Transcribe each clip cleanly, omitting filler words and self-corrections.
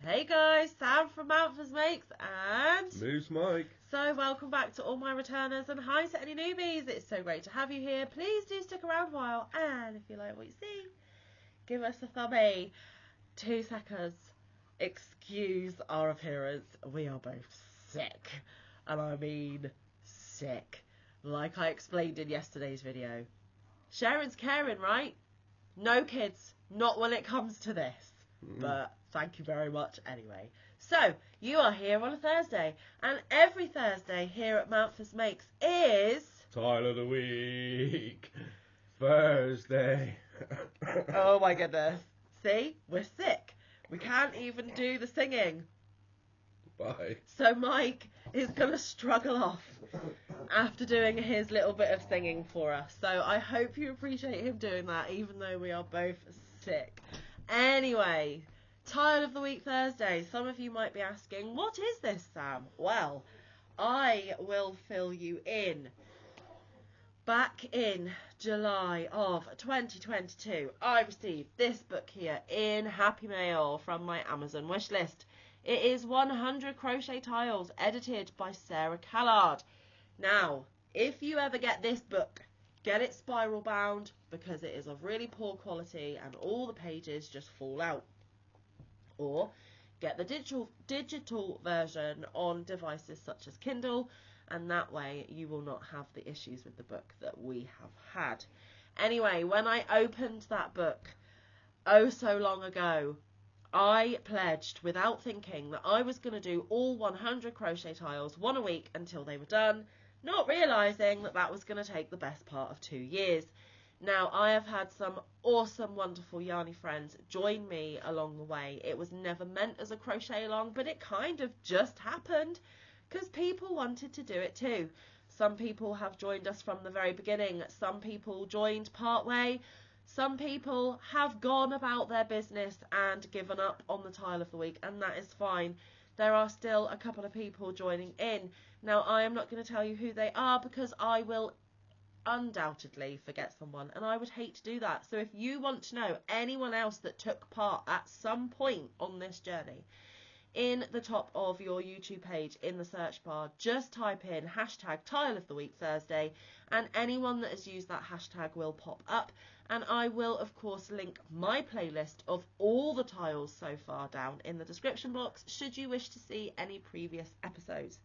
Hey guys, Sam from Mountford's Makes and Moose Mike. So welcome back to all my returners and hi to any newbies. It's so great to have you here. Please do stick around a while, and if you like what you see, give us a thumbie. 2 seconds. Excuse our appearance. We are both sick. And I mean sick. Like I explained in yesterday's video. Sharon's caring, right? No kids. Not when it comes to this. But thank you very much anyway. So, you are here on a Thursday, and every Thursday here at Mountford's Makes is... Tile of the week. Thursday. Oh my goodness. See? We're sick. We can't even do the singing. Bye. So Mike is going to struggle off after doing his little bit of singing for us. So I hope you appreciate him doing that, even though we are both sick. Anyway, Tile of the Week Thursday. Some of you might be asking, what is this, Sam? Well, I will fill you in. Back in July of 2022, I received this book here in Happy Mail from my Amazon wishlist. It is 100 Crochet Tiles, edited by Sarah Callard. Now, if you ever get this book, get it spiral bound because it is of really poor quality and all the pages just fall out. Or get the digital version on devices such as Kindle, and that way you will not have the issues with the book that we have had. Anyway, when I opened that book oh so long ago, I pledged without thinking that I was going to do all 100 crochet tiles, one a week until they were done, not realising that that was going to take the best part of 2 years. Now, I have had some awesome, wonderful yarny friends join me along the way. It was never meant as a crochet along, but it kind of just happened because people wanted to do it too. Some people have joined us from the very beginning. Some people joined part way. Some people have gone about their business and given up on the Tile of the Week, and that is fine. There are still a couple of people joining in. Now, I am not going to tell you who they are because I will undoubtedly forget someone, and I would hate to do that. So if you want to know anyone else that took part at some point on this journey, in the top of your YouTube page in the search bar, just type in hashtag Tile of the Week Thursday, and anyone that has used that hashtag will pop up, and I will of course link my playlist of all the tiles so far down in the description box should you wish to see any previous episodes.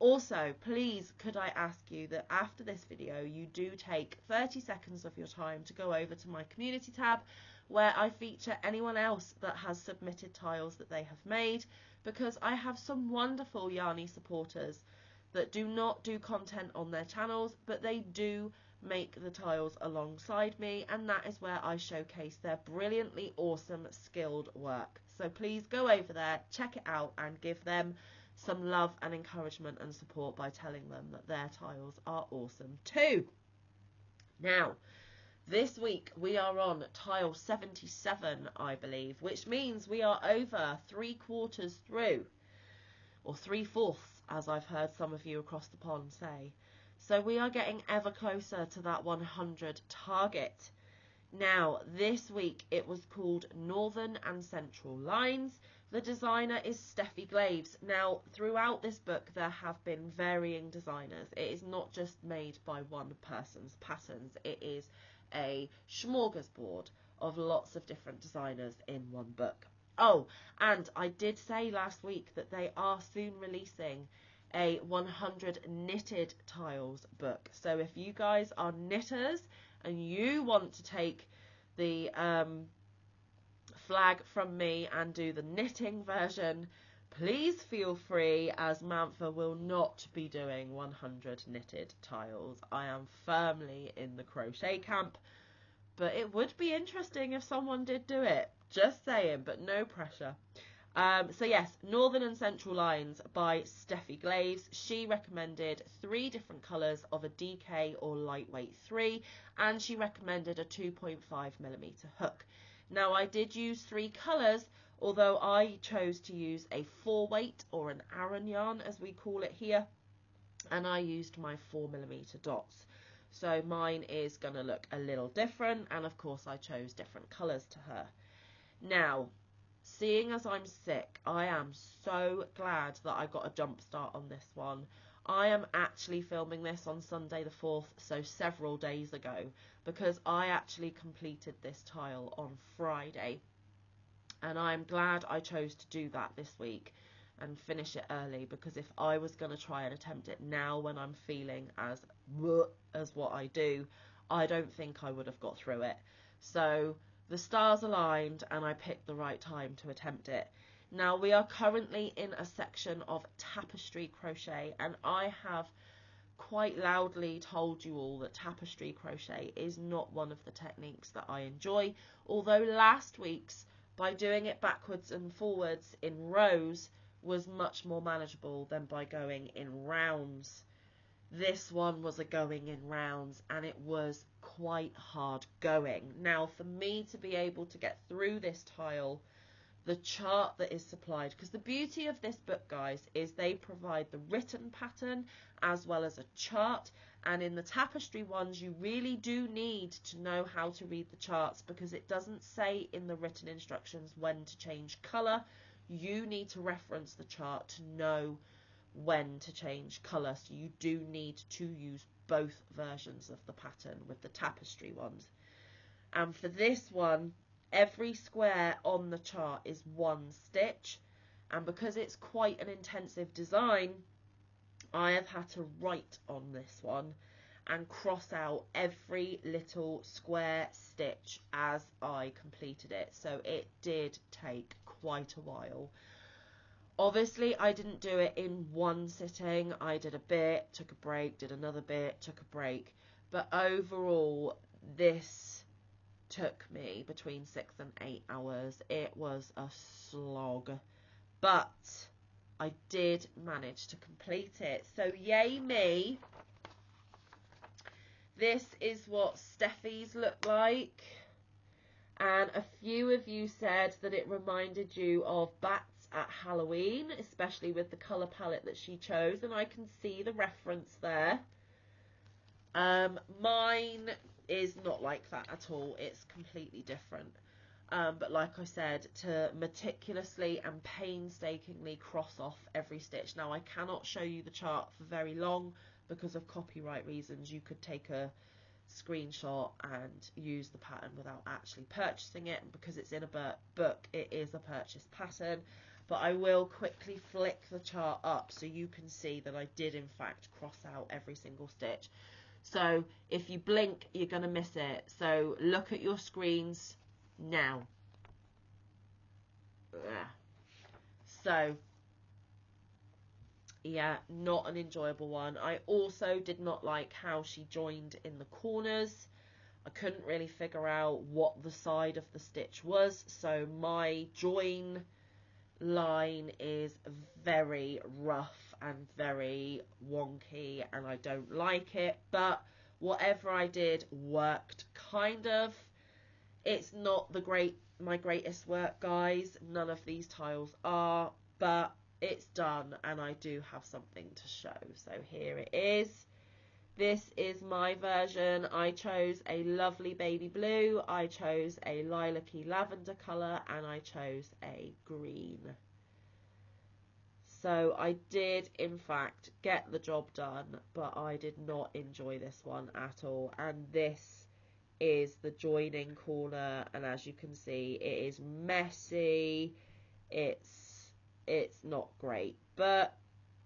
Also, please could I ask you that after this video you do take 30 seconds of your time to go over to my community tab, where I feature anyone else that has submitted tiles that they have made, because I have some wonderful yarny supporters that do not do content on their channels, but they do make the tiles alongside me, and that is where I showcase their brilliantly awesome skilled work. So please go over there, check it out, and give them some love and encouragement and support by telling them that their tiles are awesome too. Now, this week we are on tile 77, I believe, which means we are over 3/4 through, or 3/4, as I've heard some of you across the pond say. So we are getting ever closer to that 100 target. Now, this week it was called Northern and Central Lines. The designer is Steffi Glaves. Now, throughout this book there have been varying designers. It is not just made by one person's patterns. It is a smorgasbord of lots of different designers in one book. Oh, and I did say last week that they are soon releasing a 100 knitted tiles book. So if you guys are knitters and you want to take the flag from me and do the knitting version, please feel free, as Mantha will not be doing 100 knitted tiles. I am firmly in the crochet camp, but it would be interesting if someone did do it. Just saying, but no pressure. So yes, Northern and Central Lines by Steffi Glaves. She recommended 3 different colours of a DK or lightweight 3, and she recommended a 2.5mm hook. Now, I did use 3 colours, although I chose to use a 4-weight or an Aran yarn as we call it here, and I used my 4mm dots. So mine is going to look a little different, and of course I chose different colours to her. Now, seeing as I'm sick, I am so glad that I got a jump start on this one. I am actually filming this on Sunday the 4th, so several days ago, because I actually completed this tile on Friday. And I'm glad I chose to do that this week and finish it early, because if I was going to try and attempt it now when I'm feeling as what I do, I don't think I would have got through it. So the stars aligned and I picked the right time to attempt it. Now we are currently in a section of tapestry crochet, and I have quite loudly told you all that tapestry crochet is not one of the techniques that I enjoy, although last week's, by doing it backwards and forwards in rows, was much more manageable than by going in rounds. This one was a going in rounds, and it was quite hard going. Now, for me to be able to get through this tile, the chart that is supplied, because the beauty of this book, guys, is they provide the written pattern as well as a chart, and in the tapestry ones you really do need to know how to read the charts, because it doesn't say in the written instructions when to change colour. You need to reference the chart to know when to change colour, so you do need to use both versions of the pattern with the tapestry ones. And for this one, every square on the chart is one stitch, and because it's quite an intensive design, I have had to write on this one and cross out every little square stitch as I completed it, so it did take quite a while. Obviously I didn't do it in one sitting. I did a bit, took a break, did another bit, took a break, but overall this took me between 6 and 8 hours. It was a slog, but I did manage to complete it, so yay me. This is what Steffi's look like, and a few of you said that it reminded you of bats at Halloween, especially with the colour palette that she chose, and I can see the reference there. Mine is not like that at all. It's completely different. But like I said, to meticulously and painstakingly cross off every stitch. Now I cannot show you the chart for very long because of copyright reasons. You could take a screenshot and use the pattern without actually purchasing it, and because it's in a book, it is a purchase pattern. But I will quickly flick the chart up so you can see that I did in fact cross out every single stitch. So if you blink, you're going to miss it. So look at your screens now. So yeah, not an enjoyable one. I also did not like how she joined in the corners. I couldn't really figure out what the side of the stitch was, so my join line is very rough and very wonky, and I don't like it, but whatever I did worked, kind of. It's not my greatest work, guys. None of these tiles are, but it's done and I do have something to show. So here it is. This is my version. I chose a lovely baby blue, I chose a lilac-y lavender colour, and I chose a green. So I did in fact get the job done, but I did not enjoy this one at all. And this is the joining corner, and as you can see, it is messy. It's not great, but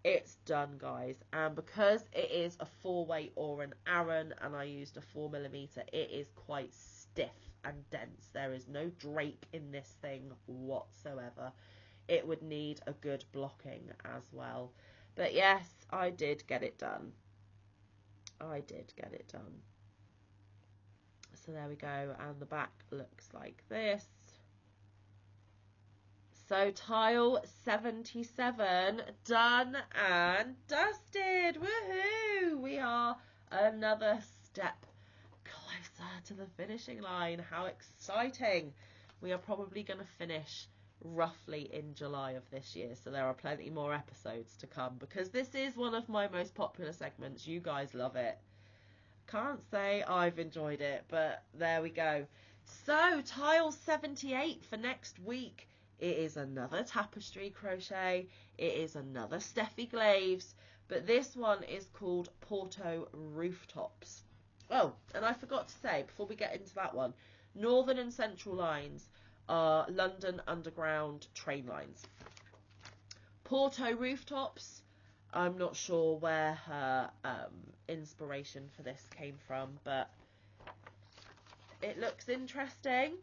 it's done, guys. And because it is a 4-weight or an Aran and I used a 4mm, it is quite stiff and dense. There is no drape in this thing whatsoever. It would need a good blocking as well. But yes, I did get it done. I did get it done. So there we go, and the back looks like this. So tile 77 done and dusted. Woohoo! We are another step closer to the finishing line. How exciting! We are probably going to finish roughly in July of this year, so there are plenty more episodes to come, because this is one of my most popular segments. You guys love it. Can't say I've enjoyed it, but there we go. So tile 78 for next week It is another tapestry crochet. It is another Steffi Glaves, but this one is called Porto Rooftops. Oh, and I forgot to say, before we get into that one, Northern and Central lines are London Underground train lines. Porto Rooftops, I'm not sure where her inspiration for this came from, but it looks interesting.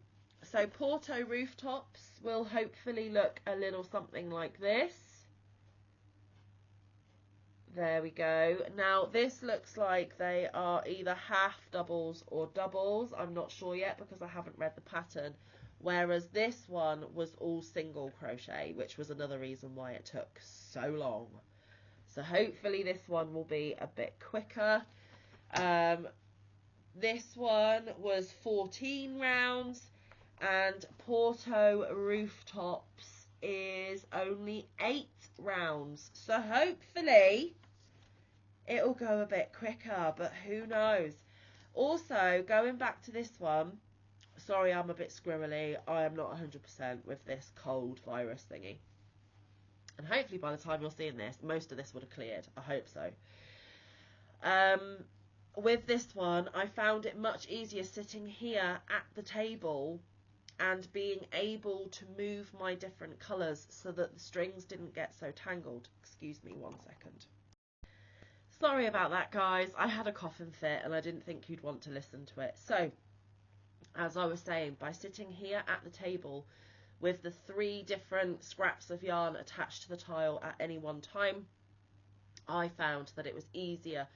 So Porto Rooftops will hopefully look a little something like this. There we go. Now this looks like they are either half doubles or doubles. I'm not sure yet because I haven't read the pattern. Whereas this one was all single crochet, which was another reason why it took so long. So hopefully this one will be a bit quicker. This one was 14 rounds and Porto Rooftops is only 8 rounds. So hopefully it'll go a bit quicker, but who knows. Also, going back to this one, sorry I'm a bit squirrely, I am not 100% with this cold virus thingy. And hopefully by the time you're seeing this, most of this would have cleared. I hope so. With this one, I found it much easier sitting here at the table and being able to move my different colours so that the strings didn't get so tangled. Excuse me 1 second. Sorry about that, guys. I had a coughing fit and I didn't think you'd want to listen to it. So, as I was saying, by sitting here at the table with the 3 different scraps of yarn attached to the tile at any one time, I found that it was easier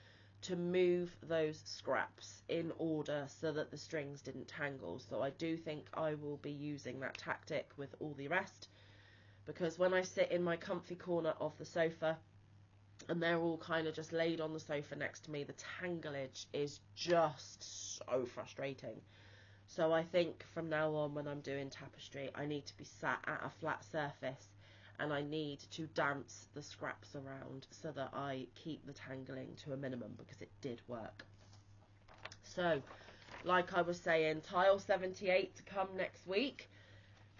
to move those scraps in order so that the strings didn't tangle. So I do think I will be using that tactic with all the rest, because when I sit in my comfy corner of the sofa and they're all kind of just laid on the sofa next to me, the tanglage is just so frustrating. So I think from now on, when I'm doing tapestry, I need to be sat at a flat surface and I need to dance the scraps around so that I keep the tangling to a minimum, because it did work. So, like I was saying, tile 78 to come next week.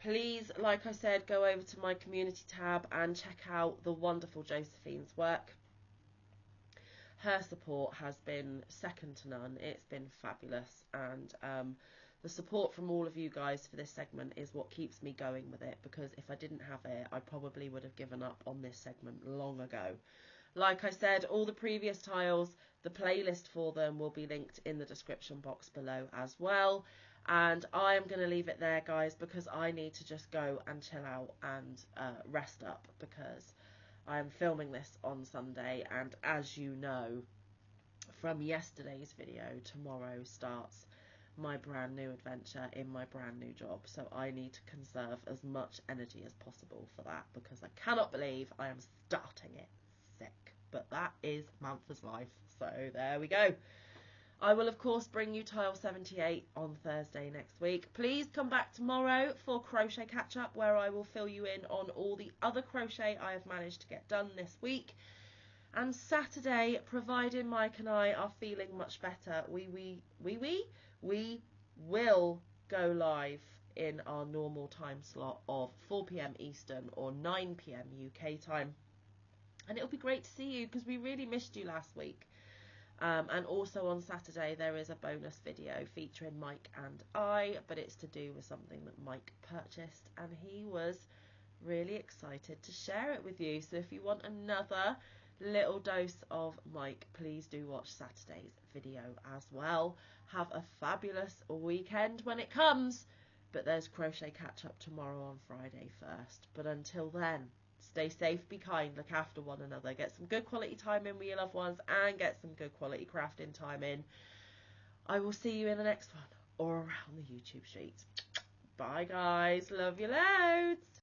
Please, like I said, go over to my community tab and check out the wonderful Josephine's work. Her support has been second to none. It's been fabulous, and the support from all of you guys for this segment is what keeps me going with it, because if I didn't have it, I probably would have given up on this segment long ago. Like I said, all the previous tiles, the playlist for them will be linked in the description box below as well. And I am going to leave it there, guys, because I need to just go and chill out and rest up, because I am filming this on Sunday, and as you know from yesterday's video, tomorrow starts my brand new adventure in my brand new job, so I need to conserve as much energy as possible for that, because I cannot believe I am starting it sick, but that is Mantha's life, so there we go. I will of course bring you tile 78 on Thursday next week. Please come back tomorrow for crochet catch up, where I will fill you in on all the other crochet I have managed to get done this week. And Saturday, providing Mike and I are feeling much better, we will go live in our normal time slot of 4 PM Eastern or 9 PM UK time. And it'll be great to see you, because we really missed you last week. And also on Saturday there is a bonus video featuring Mike and I, but it's to do with something that Mike purchased and he was really excited to share it with you. So if you want another little dose of Mike, please do watch Saturday's video as well. Have a fabulous weekend when it comes, but there's crochet catch up tomorrow on Friday first. But until then, stay safe, be kind, look after one another, get some good quality time in with your loved ones, and get some good quality crafting time in. I will see you in the next one or around the YouTube streets. Bye guys, love you loads.